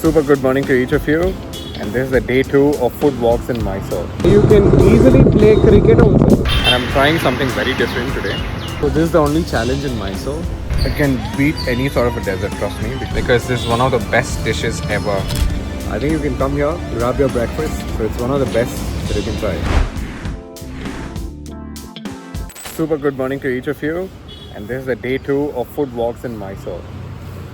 Super good morning to each of you, and this is the day 2 of food walks in Mysore. You can easily play cricket also, and I'm trying something very different today. So this is the only challenge in Mysore. It can beat any sort of a desert, trust me, because this is one of the best dishes ever. I think you can come here, grab your breakfast, so it's one of the best that you can try. Super good morning to each of you, and this is the day 2 of food walks in Mysore.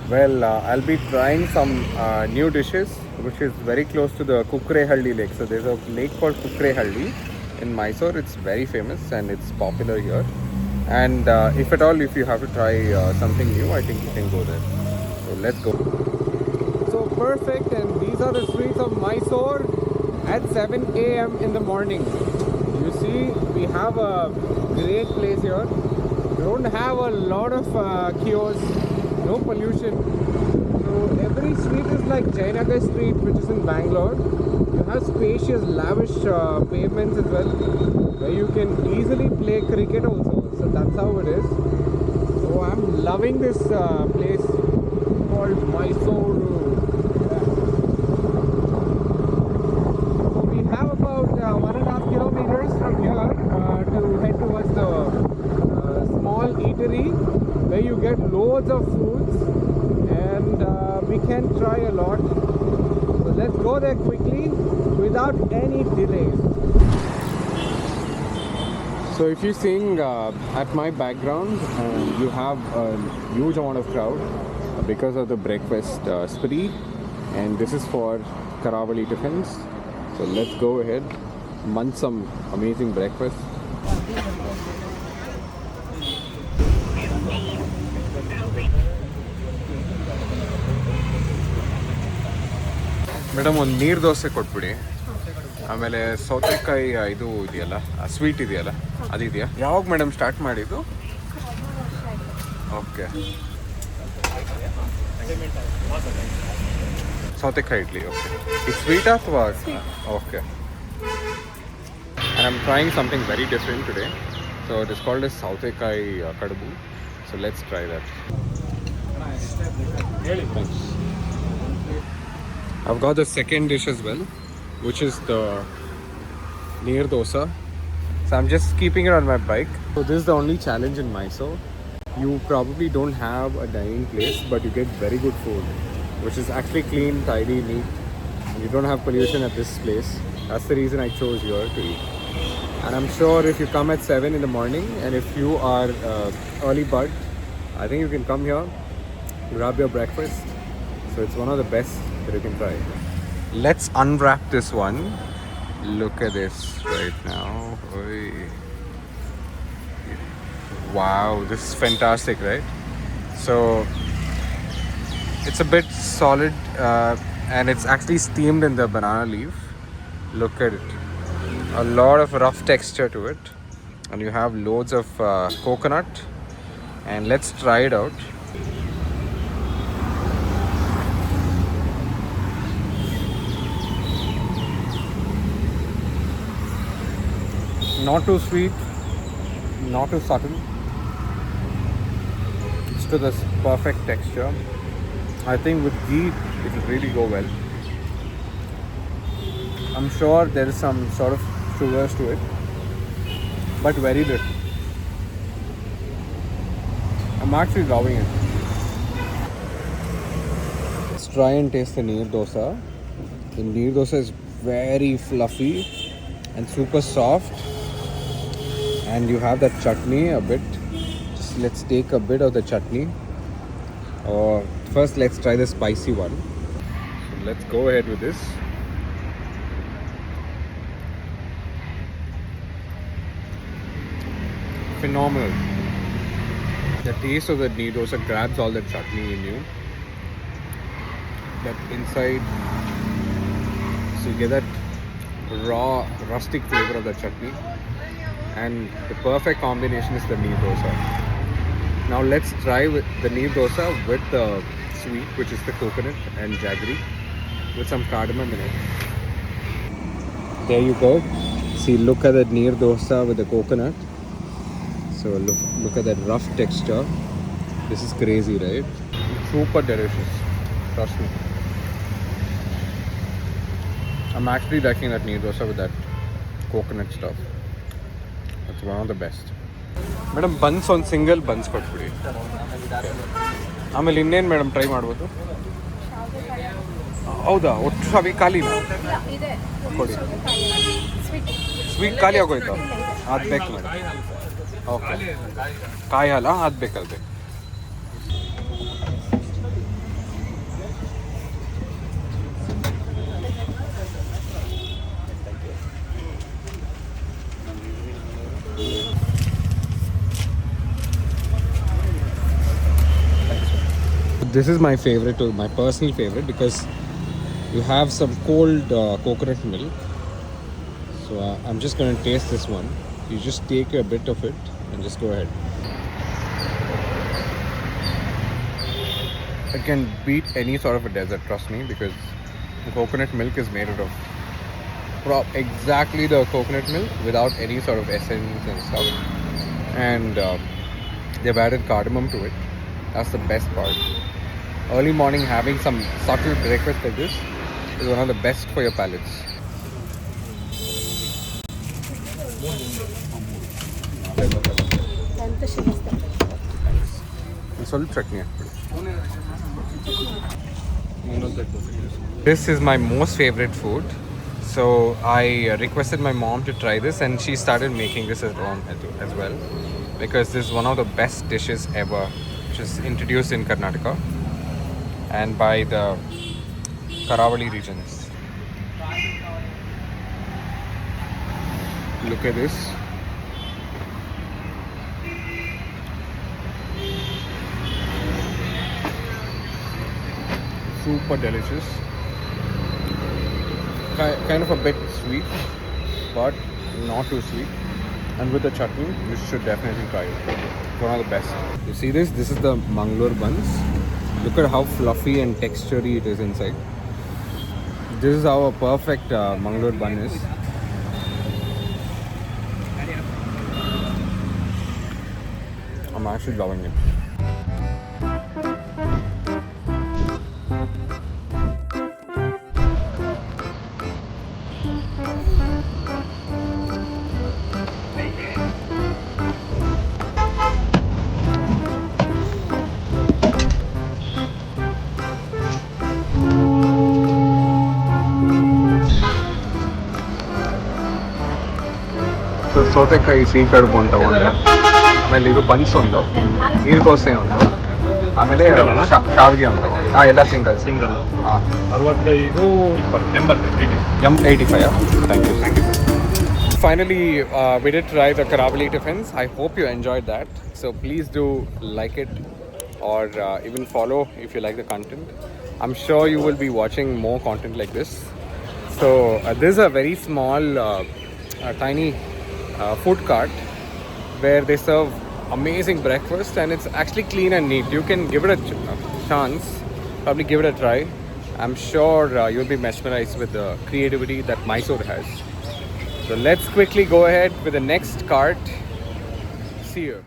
Well, I'll be trying some new dishes, which is very close to the Kukrehalli lake. So there's a lake called Kukrehalli in Mysore. It's very famous and it's popular here. And if at all, if you have to try something new, I think you can go there. So let's go. So perfect, and these are the streets of Mysore at 7 a.m. in the morning. You see, we have a great place here. We don't have a lot of kiosks. No pollution. So every street is like Jayanagar Street, which is in Bangalore. You have spacious, lavish pavements as well, where you can easily play cricket also. So that's how it is. So I'm loving this place called Mysuru. So we have about 1.5 kilometers from here to head towards the small eatery, where you get loads of foods and we can try a lot. So let's go there quickly without any delays. So if you're seeing at my background, you have a huge amount of crowd because of the breakfast spree, and this is for Karavali Thindis. So let's go ahead, munch some amazing breakfast. Madam ಒಂದು ನೀರು ದೋಸೆ ಕೊಟ್ಬಿಡಿ, ಆಮೇಲೆ ಸೌತೆಕಾಯಿ ಇದು ಇದೆಯಲ್ಲ sweet ಇದೆಯಲ್ಲ ಅದಿದೆಯಾ? ಯಾವಾಗ madam start ಮಾಡಿದ್ದು? ಓಕೆ, ಸೌತೆಕಾಯಿ ಇಡ್ಲಿ. ಓಕೆ, ಇದು ಸ್ವೀಟಾ ಅಥವಾ? Okay. And I'm trying something very different today. So it is called as Sautekai Kadabu. So let's try that. Thanks. I've got the second dish as well, which is the neer dosa. So I'm just keeping it on my bike. So this is the only challenge in Mysore. You probably don't have a dining place, but you get very good food, which is actually clean, tidy, neat. You don't have pollution at this place. That's the reason I chose here to eat. And I'm sure if you come at 7 in the morning, and if you are early bird, I think you can come here, grab your breakfast. So it's one of the best that you can try. Let's unwrap this one. Look at this right now. Oy. Wow, this is fantastic, right? So it's a bit solid and it's actually steamed in the banana leaf. Look at it. A lot of rough texture to it, and you have loads of coconut. And let's try it out. Not too sweet, not too subtle. It's to this perfect texture. I think with ghee it will really go well. I'm sure there is some sort of sugars to it, but very little. I'm actually loving it. Let's try and taste the neer dosa. The neer dosa is very fluffy and super soft, and you have that chutney a bit. Just let's take a bit of the chutney. Or first let's try the spicy one. So let's go ahead with this. Phenomenal. The taste of the neer dosa grabs all the chutney in you. That inside, so you get that raw, rustic flavor of the chutney, and the perfect combination is the neer dosa. Now let's try with the neer dosa with the sweet, which is the coconut and jaggery, with some cardamom in it. There you go. See, look at that neer dosa with the coconut. So look at that rough texture. This is crazy, right? Super delicious. Trust me. I'm actually liking that neer dosa with that coconut stuff. It's one of the best. Madam, buns on single buns ಕೊಟ್ಬಿಡಿ. ಆಮೇಲೆ ಇನ್ನೇನು madam try ಮಾಡ್ಬೋದು? ಹೌದಾ, ಒಟ್ಟು ಶಾವಿ ಖಾಲಿನಾ? ಕೊಡಿ. Sweet ಖಾಲಿ ಆಗೋಯ್ತು? ಅದು ಬೇಕು ಮೇಡಮ್. ಓಕೆ, ಕಾಯಿ ಹಾಲ ಅದು ಬೇಕಲ್ಲ ಬೇಕು. This is my favorite, my personal favorite, because you have some cold coconut milk. So I'm just going to taste this one. You just take a bit of it and just go ahead. It can beat any sort of a dessert, trust me, because the coconut milk is made out of exactly the coconut milk without any sort of essence and stuff. And they've added cardamom to it. That's the best part. Early morning having some subtle breakfast like this is one of the best for your palates. Salt chutney. This is my most favorite food. So I requested my mom to try this, and she started making this at home as well, because this is one of the best dishes ever, which is introduced in Karnataka and by the Karavali regions. Look at this. Super delicious. Kind of a bit sweet, but not too sweet. And with the chutney, you should definitely try it. It's one of the best. You see this? This is the Mangalore buns. Look at how fluffy and textury it is inside. This is how a perfect Mangalore bun is. I'm actually loving it. ಸೌತೆಕಾಯಿ ಸಿಹಿ ಕಡುಬು ಅಂತ ಒಂದು, ಆಮೇಲೆ ಇದು buns ಒಂದು, ನೀರ್ಕೋಸೆ ಒಂದು, ಆಮೇಲೆ ಶಾವಿಗೆ ಅಂತ ಎಲ್ಲ ಸಿಂಗಲ್ ಹಾಂ 65 85. Thank you. Finally, we did try the Karavali Thindis. I hope you enjoyed that. So please do like it, or even follow if you like the content. I'm sure you will be watching more content like this. So this is a very small, tiny food cart where they serve amazing breakfast, and it's actually clean and neat. You can give it a chance, probably give it a try. I'm sure you'll be mesmerized with the creativity that Mysore has. So let's quickly go ahead with the next cart. See you.